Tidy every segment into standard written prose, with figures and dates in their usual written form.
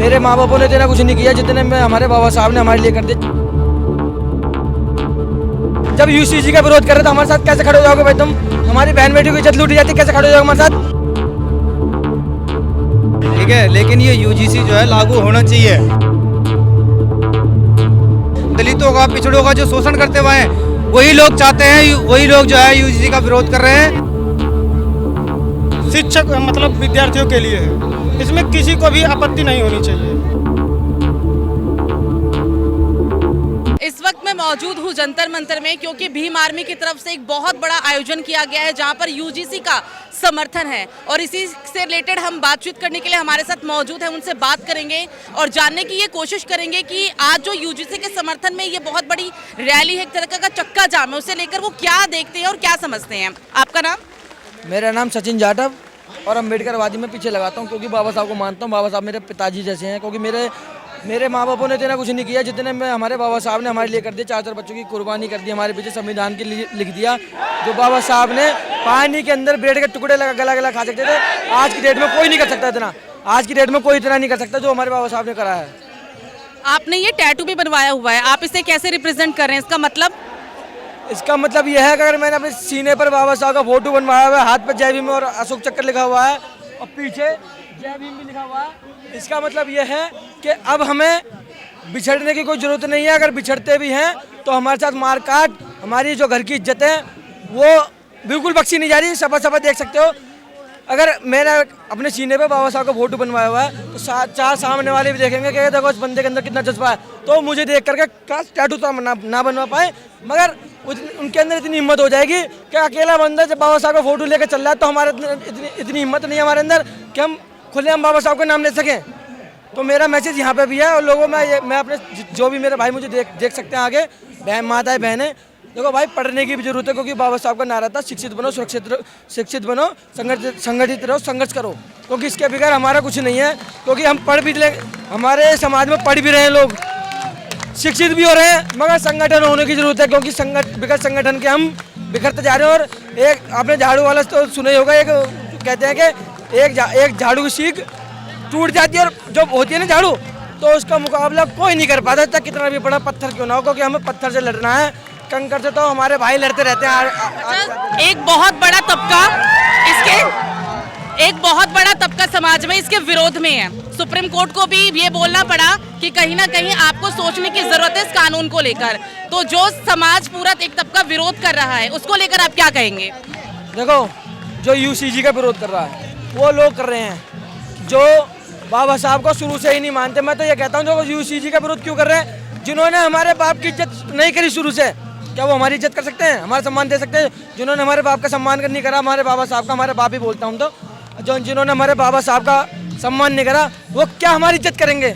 मेरे माँ बापों ने इतना कुछ नहीं किया जितने में हमारे बाबा साहब ने हमारे लिए कर दिया। जब यूसीजी का विरोध कर रहे तो हमारे साथ कैसे खड़े हो जाओगे भाई तुम? हमारी बहन बेटी की इज्जत लूटी जाती, कैसे खड़े हो जाओगे हमारे साथ? ठीक है, लेकिन ये यूजीसी जो है लागू होना चाहिए। दलितों का, पिछड़ों का जो शोषण करते हुए हैं वही लोग चाहते हैं, वही लोग जो है यूजीसी का विरोध कर रहे हैं। शिक्षक मतलब विद्यार्थियों के लिए है, इसमें किसी को भी आपत्ति नहीं होनी चाहिए। इस वक्त मैं मौजूद हूँ जंतर मंतर में, क्योंकि भीम आर्मी की तरफ से एक बहुत बड़ा आयोजन किया गया है जहाँ पर यूजीसी का समर्थन है। और इसी से रिलेटेड हम बातचीत करने के लिए हमारे साथ मौजूद हैं, उनसे बात करेंगे और जानने की ये कोशिश करेंगे कि आज जो यूजीसी के समर्थन में ये बहुत बड़ी रैली है, एक तरह का चक्का जाम है, उसे लेकर वो क्या देखते हैं और क्या समझते हैं। आपका नाम? मेरा नाम सचिन जाटव और अम्बेडकरवादी में पीछे लगाता हूँ, क्योंकि बाबा साहब को मानता हूँ। बाबा साहब मेरे पिताजी जैसे हैं, क्योंकि मेरे माँ बापों ने इतना कुछ नहीं किया जितने में हमारे बाबा साहब ने हमारे लिए कर दिया। 4 बच्चों की कुर्बानी कर दी, हमारे पीछे संविधान के लिए लिख दिया। जो बाबा साहब ने पानी के अंदर ब्रेड के टुकड़े गला गला खा सकते थे, आज की डेट में कोई नहीं कर सकता इतना। आज की डेट में कोई इतना नहीं कर सकता जो हमारे बाबा साहब ने करा है। आपने ये टैटू भी बनवाया हुआ है, आप इसे कैसे रिप्रेजेंट कर रहे हैं? इसका मतलब यह है कि अगर मैंने अपने सीने पर बाबा साहब का फोटो बनवाया हुआ है, हाथ पर जय भीम और अशोक चक्र लिखा हुआ है और पीछे जय भीम भी लिखा हुआ है, इसका मतलब यह है कि अब हमें बिछड़ने की कोई ज़रूरत नहीं है। अगर बिछड़ते भी हैं तो हमारे साथ मारकाट, हमारी जो घर की इज्जत है वो बिल्कुल बख्शी नहीं जा रही। सफा देख सकते हो। अगर मैंने अपने सीने पे बाबा साहब का फोटो बनवाया हुआ है तो 4 सामने वाले भी देखेंगे कि देखो इस बंदे के अंदर कितना जज्बा है। तो मुझे देख करके काश टैटू तो ना बनवा पाए, मगर उनके अंदर इतनी हिम्मत हो जाएगी कि अकेला बंदा जब बाबा साहब का फोटो लेकर चल रहा है तो हमारे इतनी हिम्मत नहीं है हमारे अंदर कि हम खुलेआम बाबा साहब का नाम ले सकें। तो मेरा मैसेज यहाँ पे भी है और लोगों में मैं अपने जो भी मेरे भाई मुझे देख सकते हैं आगे, माताएं बहनें, देखो भाई पढ़ने की भी जरूरत है, क्योंकि बाबा साहब का नारा था शिक्षित बनो, शिक्षित बनो, संगठित रहो, संघर्ष करो। क्योंकि इसके बगैर हमारा कुछ नहीं है। क्योंकि हम पढ़ भी ले, हमारे समाज में पढ़ भी रहे हैं लोग, शिक्षित भी हो रहे हैं, मगर संगठन होने की जरूरत है। क्योंकि बिगड़ संगठन के हम बिखरते जा रहे हैं। और एक आपने झाड़ू वाला तो सुना ही होगा, एक कहते हैं कि एक झाड़ू की सीख टूट जाती है और जो होती है ना झाड़ू, तो उसका मुकाबला कोई नहीं कर पाता, चाहे कितना भी बड़ा पत्थर क्यों ना हो। क्योंकि हमें पत्थर से लड़ना है, कंकर से तो हमारे भाई लड़ते रहते हैं। एक बहुत बड़ा तबका समाज में इसके विरोध में है। सुप्रीम कोर्ट को भी ये बोलना पड़ा कि कहीं ना कहीं आपको सोचने की जरूरत है इस कानून को लेकर। तो जो समाज पूरा एक तबका विरोध कर रहा है, उसको लेकर आप क्या कहेंगे? देखो, जो यूसीजी का विरोध कर रहा है वो लोग कर रहे हैं जो बाबा साहब को शुरू से ही नहीं मानते। मैं तो ये कहता हूँ जो यूसीजी का विरोध क्यों कर रहे हैं, जिन्होंने हमारे बाप की इज्जत नहीं करी शुरू से, क्या वो हमारी इज्जत कर सकते हैं, हमारा सम्मान दे सकते हैं? जिन्होंने हमारे बाप का सम्मान नहीं करा, हमारे बाबा साहब का, हमारे बाप ही बोलता हूँ तो, जिन्होंने हमारे बाबा साहब का सम्मान नहीं करा, वो क्या हमारी इज्जत करेंगे?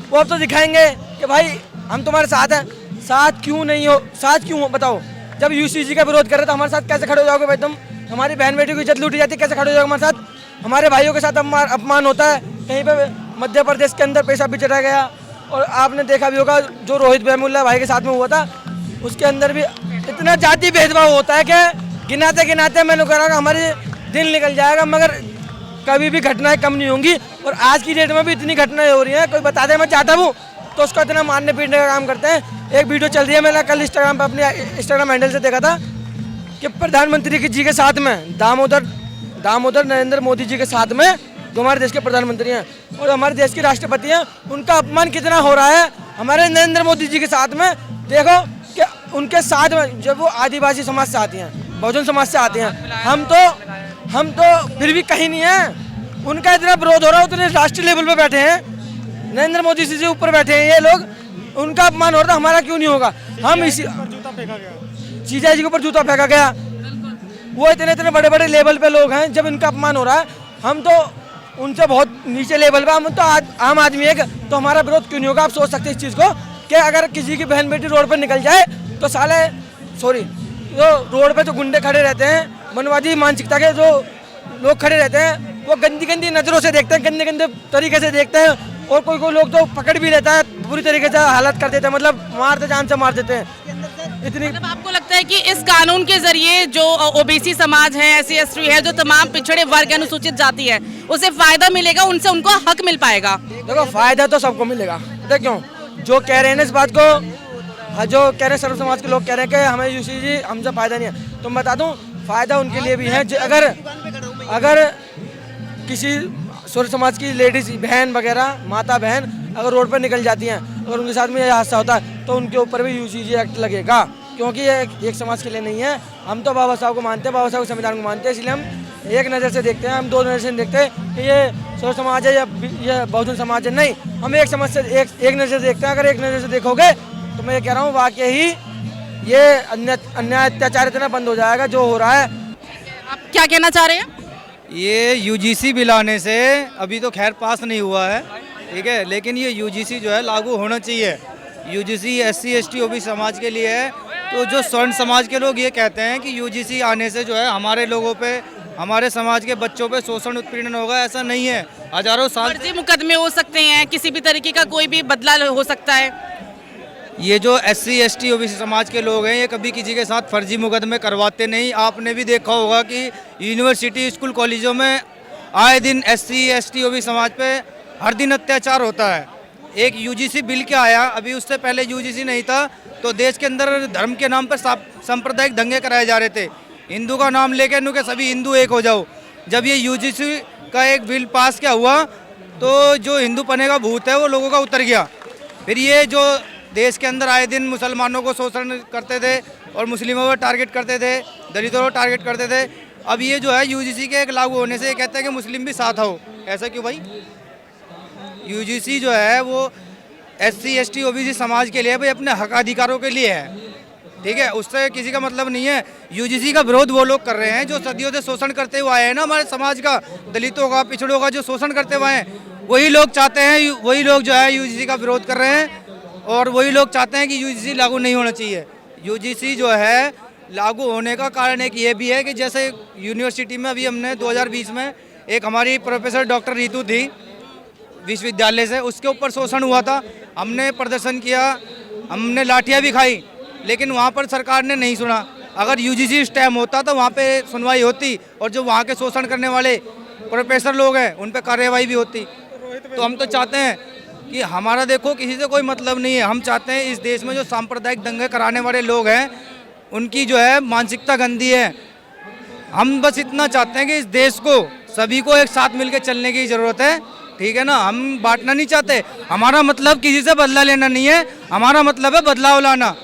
वो अब तो दिखाएंगे कि भाई हम तुम्हारे साथ हैं। साथ क्यों नहीं हो, साथ क्यों हो बताओ? जब यूसीजी का विरोध कर रहे तो हमारे साथ कैसे खड़े हो जाओगे भाई तुम? हमारी बहन बेटी की इज्जत लूटी जाती, कैसे खड़े हो जाओगे हमारे साथ? हमारे भाइयों के साथ अपमान होता है। कहीं पे मध्य प्रदेश के अंदर पैसा बिचड़ा गया, और आपने देखा भी होगा जो रोहित बेमुल्ला भाई के साथ में हुआ था, उसके अंदर भी इतना जाति भेदभाव होता है कि गिनाते गिनाते मैंने कहा हमारे दिल निकल जाएगा, मगर कभी भी घटनाएं कम नहीं होंगी। और आज की डेट में भी इतनी घटनाएं हो रही हैं, कोई बता दे मैं चाहता हूँ तो उसको इतना मारने पीटने का काम करते हैं। एक वीडियो चल रही है, मैंने कल इंस्टाग्राम पर अपने इंस्टाग्राम हैंडल से देखा था कि प्रधानमंत्री जी के साथ में दामोदर नरेंद्र मोदी जी के साथ में, जो हमारे देश के प्रधानमंत्री हैं और हमारे देश के राष्ट्रपति हैं, उनका अपमान कितना हो रहा है हमारे नरेंद्र मोदी जी के साथ में। देखो कि उनके साथ में जब वो आदिवासी समाज से आती हैं, बहुजन समाज से आते हैं, हम तो फिर भी कहीं नहीं है। उनका इतना विरोध हो रहा है, उतने राष्ट्रीय लेवल पे बैठे हैं, नरेंद्र मोदी जी से ऊपर बैठे हैं ये लोग, उनका अपमान हो रहा है, हमारा क्यों नहीं होगा? हम इसी जीजा जी के ऊपर जूता फेंका गया, वो इतने बड़े बड़े लेवल पे लोग हैं, जब इनका अपमान हो रहा है, हम तो उनसे बहुत नीचे लेवल पे, हम तो आम आदमी है, तो हमारा विरोध क्यों नहीं होगा? आप सोच सकते हैं इस चीज़ को कि अगर किसी की बहन बेटी रोड पर निकल जाए तो जो रोड पे जो गुंडे खड़े रहते हैं, मनवादी मानसिकता के जो लोग खड़े रहते हैं, वो गंदी नज़रों से देखते हैं, गंदे तरीके से देखते हैं। और कोई लोग तो पकड़ भी लेता है, बुरी तरीके से हालत कर देते हैं, मतलब जान से मार देते हैं। इतनी मतलब आपको लगता है कि इस कानून के जरिए जो ओबीसी समाज है, SC ST है, जो तमाम पिछड़े वर्ग अनुसूचित जाति है, उसे फायदा मिलेगा, उनसे उनको हक मिल पाएगा? देखो फायदा तो सबको मिलेगा। पता है क्यों? जो कह रहे हैं ना इस बात को, जो कह रहे हैं सर्व समाज के लोग कह रहे हैं कि हमें यूसीजी हमसे फायदा नहीं है, तो मैं बता दूं फायदा उनके लिए भी है। अगर किसी सर्व समाज की लेडीज बहन वगैरह, माता बहन अगर रोड पर निकल जाती हैं, अगर उनके साथ में यह हादसा होता है तो उनके ऊपर भी यूसीजी एक्ट लगेगा, क्योंकि ये एक समाज के लिए नहीं है। हम तो बाबा साहब को मानते हैं, बाबा साहब के संविधान को मानते हैं, इसलिए हम एक नज़र से देखते हैं, हम दो नज़र से नहीं देखते कि ये सर्व समाज है या बहुजन समाज है। नहीं, हम एक समझ से एक नज़र से देखते हैं। अगर एक नज़र से देखोगे तो मैं ये कह रहा हूँ वाकई ही ये अन्याय अत्याचार इतना बंद हो जाएगा जो हो रहा है। आप क्या कहना चाह रहे हैं? ये यूजीसी बिल आने से अभी तो खैर पास नहीं हुआ है, ठीक है, लेकिन ये यूजीसी जो है लागू होना चाहिए। यूजीसी SC ST OBC समाज के लिए है। तो जो स्वर्ण समाज के लोग ये कहते हैं कि यूजीसी आने से जो है हमारे लोगों पे, हमारे समाज के बच्चों पे शोषण उत्पीड़न होगा, ऐसा नहीं है। हजारों साल फर्जी मुकदमे हो सकते हैं, किसी भी तरीके का कोई भी बदला हो सकता है। ये जो SC ST OBC समाज के लोग हैं ये कभी किसी के साथ फर्जी मुकदमे करवाते नहीं। आपने भी देखा होगा कि यूनिवर्सिटी, स्कूल, कॉलेजों में आए दिन SC ST OBC समाज पे हर दिन अत्याचार होता है। एक यूजीसी बिल क्या आया, अभी उससे पहले यूजीसी नहीं था तो देश के अंदर धर्म के नाम पर सांप्रदायिक दंगे कराए जा रहे थे। हिंदू का नाम लेकर नु के सभी हिंदू एक हो जाओ। जब ये यूजीसी का एक बिल पास क्या हुआ तो जो हिंदू पने का भूत है वो लोगों का उतर गया। फिर ये जो देश के अंदर आए दिन मुसलमानों को शोषण करते थे और मुस्लिमों को टारगेट करते थे, दलितों को टारगेट करते थे, अब ये जो है यूजीसी के एक लागू होने से ये कहते हैं कि मुस्लिम भी साथ आओ। ऐसा क्यों भाई? यूजीसी जो है वो SC ST OBC समाज के लिए भाई अपने हक अधिकारों के लिए है, ठीक है, उससे किसी का मतलब नहीं है। यूजीसी का विरोध वो लोग कर रहे हैं जो सदियों से शोषण करते हुए आए हैं ना, हमारे समाज का, दलितों का, पिछड़ों का जो शोषण करते हुए हैं, वही लोग चाहते हैं, वही लोग जो है यूजीसी का विरोध कर रहे हैं और वही लोग चाहते हैं कि यूजीसी लागू नहीं होना चाहिए। यूजीसी जो है लागू होने का कारण एक ये भी है कि जैसे यूनिवर्सिटी में अभी हमने 2020 में एक हमारी प्रोफेसर डॉक्टर रीतू थी विश्वविद्यालय से, उसके ऊपर शोषण हुआ था, हमने प्रदर्शन किया, हमने लाठियाँ भी खाई, लेकिन वहाँ पर सरकार ने नहीं सुना। अगर यूजीसी इस टाइम होता तो वहाँ पे सुनवाई होती और जो वहाँ के शोषण करने वाले प्रोफेसर लोग हैं उन पे कार्रवाई भी होती। तो हम तो चाहते हैं कि हमारा देखो किसी से कोई मतलब नहीं है, हम चाहते हैं इस देश में जो सांप्रदायिक दंगे कराने वाले लोग हैं उनकी जो है मानसिकता गंदी है। हम बस इतना चाहते हैं कि इस देश को सभी को एक साथ मिलकर चलने की ज़रूरत है, ठीक है ना। हम बांटना नहीं चाहते, हमारा मतलब किसी से बदला लेना नहीं है, हमारा मतलब है बदलाव लाना।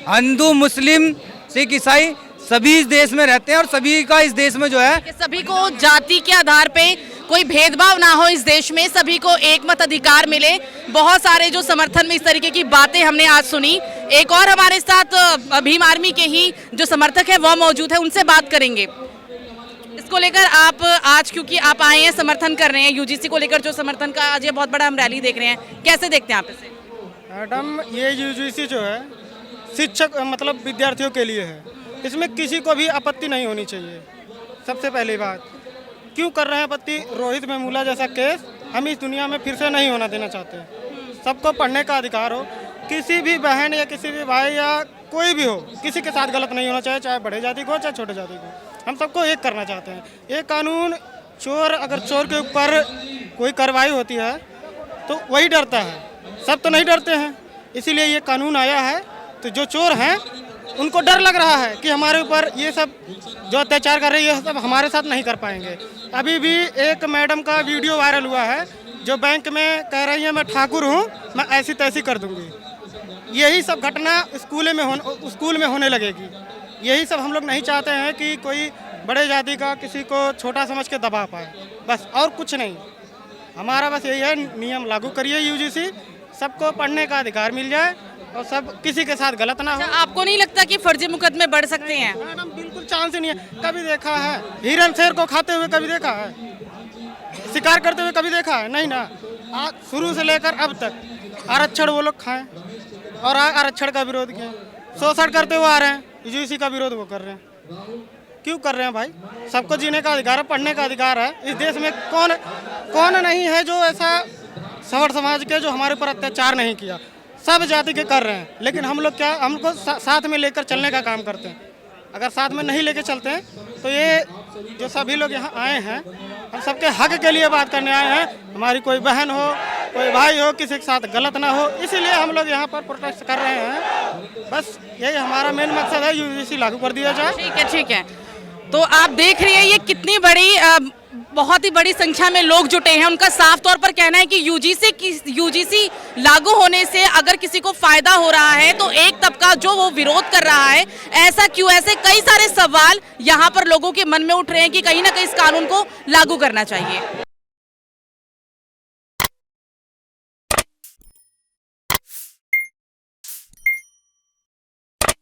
हिंदू, मुस्लिम, सिख, ईसाई सभी इस देश में रहते हैं और सभी का इस देश में जो है कि सभी को जाति के आधार पे कोई भेदभाव ना हो, इस देश में सभी को एक मत अधिकार मिले। बहुत सारे जो समर्थन में इस तरीके की बातें हमने आज सुनी। एक और हमारे साथ भीम आर्मी के ही जो समर्थक है वो मौजूद है, उनसे बात करेंगे। इसको लेकर आप आज क्योंकि आप आए हैं, समर्थन कर रहे हैं यूजीसी को लेकर, जो समर्थन का आज ये बहुत बड़ा हम रैली देख रहे हैं, कैसे देखते हैं आप इसे? मैडम ये यूजीसी जो है शिक्षक मतलब विद्यार्थियों के लिए है, इसमें किसी को भी आपत्ति नहीं होनी चाहिए। सबसे पहली बात, क्यों कर रहे हैं आपत्ति? रोहित वेमुला जैसा केस हम इस दुनिया में फिर से नहीं होना देना चाहते। सबको पढ़ने का अधिकार हो, किसी भी बहन या किसी भी भाई या कोई भी हो, किसी के साथ गलत नहीं होना चाहिए, चाहे बड़े जाति को चाहे छोटे जाति को। हम सबको एक करना चाहते हैं। ये कानून अगर चोर के ऊपर कोई कार्रवाई होती है तो वही डरता है, सब तो नहीं डरते हैं। इसीलिए ये कानून आया है। तो जो चोर हैं उनको डर लग रहा है कि हमारे ऊपर ये सब जो अत्याचार कर रहे हैं ये सब हमारे साथ नहीं कर पाएंगे। अभी भी एक मैडम का वीडियो वायरल हुआ है जो बैंक में कह रही है मैं ठाकुर हूँ, मैं ऐसी तैसी कर दूंगी। यही सब घटना स्कूल में होने लगेगी। यही सब हम लोग नहीं चाहते हैं कि कोई बड़े जाति का किसी को छोटा समझ के दबा पाए, बस और कुछ नहीं। हमारा बस यही है, नियम लागू करिए यूजीसी, सबको पढ़ने का अधिकार मिल जाए और सब किसी के साथ गलत ना हो। अच्छा, आपको नहीं लगता कि फर्जी मुकदमे बढ़ सकते हैं? मैडम बिल्कुल चांस ही नहीं है। कभी देखा है हिरन शेर को खाते हुए? कभी देखा है? शिकार करते हुए कभी देखा है? नहीं ना। आज शुरू से लेकर अब तक आरक्षण वो लोग खाएं और आरक्षण का विरोध किया, शोषण करते हुए आ रहे हैं। यूजीसी का विरोध वो कर रहे हैं। क्यों कर रहे हैं भाई? सबको जीने का अधिकार है, पढ़ने का अधिकार है। इस देश में कौन नहीं है जो ऐसा सवर्ण समाज के जो हमारे ऊपर अत्याचार नहीं किया। सब जाति के कर रहे हैं, लेकिन हम लोग क्या हमको साथ में लेकर चलने का काम करते हैं। अगर साथ में नहीं लेके चलते हैं तो ये जो सभी लोग यहाँ आए हैं, हम सबके हक के लिए बात करने आए हैं। हमारी कोई बहन हो, कोई भाई हो, किसी के साथ गलत ना हो, इसीलिए हम लोग यहाँ पर प्रोटेस्ट कर रहे हैं। बस यही हमारा मेन मकसद है, यूजीसी लागू कर दिया जाए। ठीक है, ठीक है। तो आप देख रही है ये कितनी बड़ी बहुत ही बड़ी संख्या में लोग जुटे हैं। उनका साफ तौर पर कहना है कि यूजीसी लागू होने से अगर किसी को फायदा हो रहा है तो एक तबका जो वो विरोध कर रहा है। ऐसा क्यों? ऐसे कई सारे सवाल यहाँ पर लोगों के मन में उठ रहे हैं कि कहीं ना कहीं इस कानून को लागू करना चाहिए।